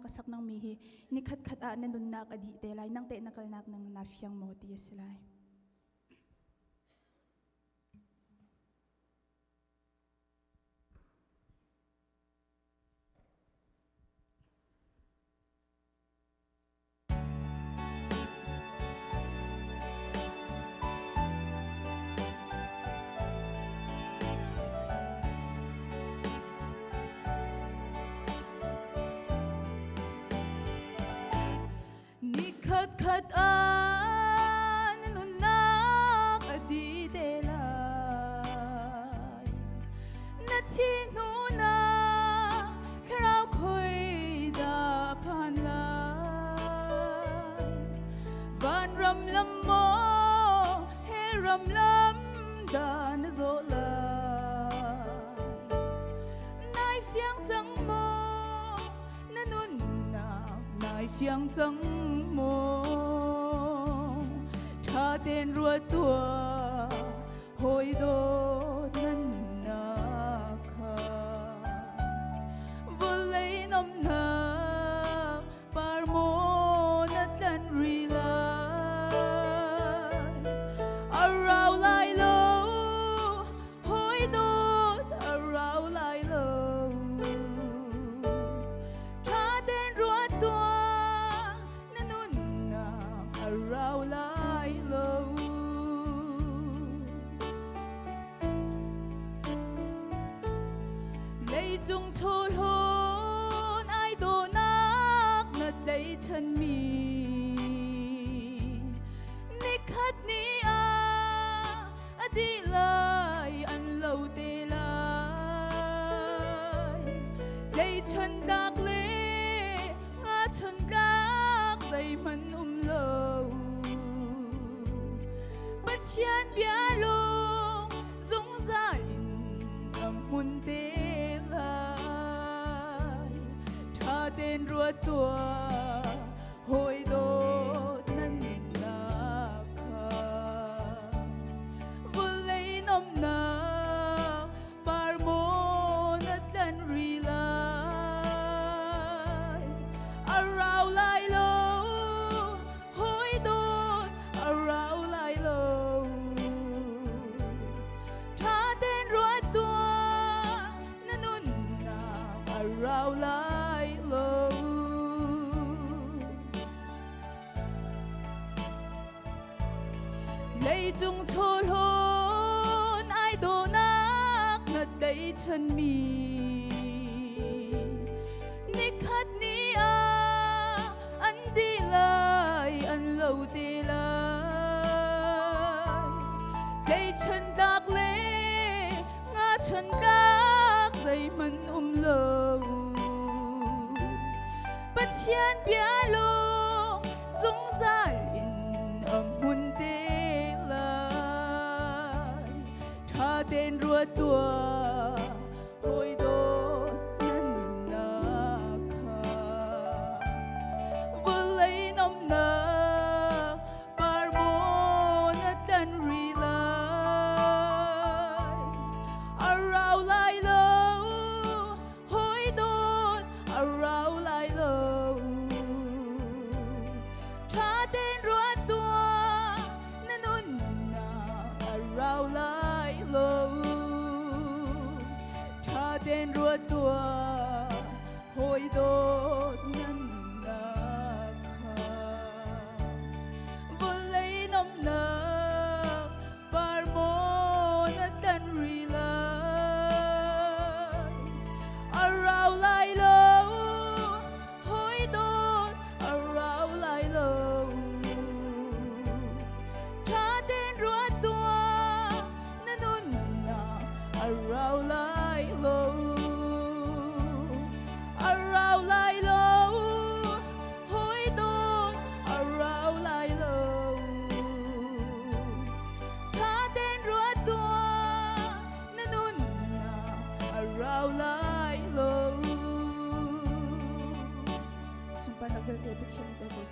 kasak ng mihi, nikhat-khat na nun nak adi telay, nang te nakalnak ng nafyang mo tiya silay. Nikhat-khat na nun nak adi telay, na tinuna karaw ko'y dapanlay. Van ramlam mo, he ramlam da na zolay. Nai phiang chang mo, na nun nak nai phiang chang mo. Tha tên rùa tua hồi đô nan na kha vô lấy năm na par mo na tan ri lai arau lai lo hồi đô arau lai lo tha tên rùa tua na nun na arau lai lo. Lấy chung chôn hôn ai đồ nát nát lấy chân mi nick khát ni đi lại ăn lâu tê lại lấy chân đắc lê ngã chân các dây mân lâu bất chán bia lông dũng dài âm hồn tê tha tên rùa tua hồi đô nan na kha vô lấy năm na par mo na tan ri lai arau lai lo hồi đô arau lai lo tha tên rùa tua na nun na arau lai lo. Lấy chung chôn hôn ai đồ nát ngất đầy chân mi nick khát ni ăn đi lại ăn lâu tê lại lấy chân đắc lê ngã chân các dây mân lâu bất chán bia lông dũng dài âm hồn tê lại tha tên rùa tua hồi đô nan na kha vô lấy năm na par mo na tan ri lai arau lai lo hồi đô arau lai lo tha tên rùa tua na nun na arau lai lo tha tên rùa tua hồi đô nan na kha vô lấy năm na par mo na tan ri lai arau lai lo hồi đô arau lai lo tha tên rùa tua na nun na arau lai lo arau lai lo hồi đô arau lai lo tha tên rùa tua na nun na arau lai lo. Sumpah na gel dia bercinta jauh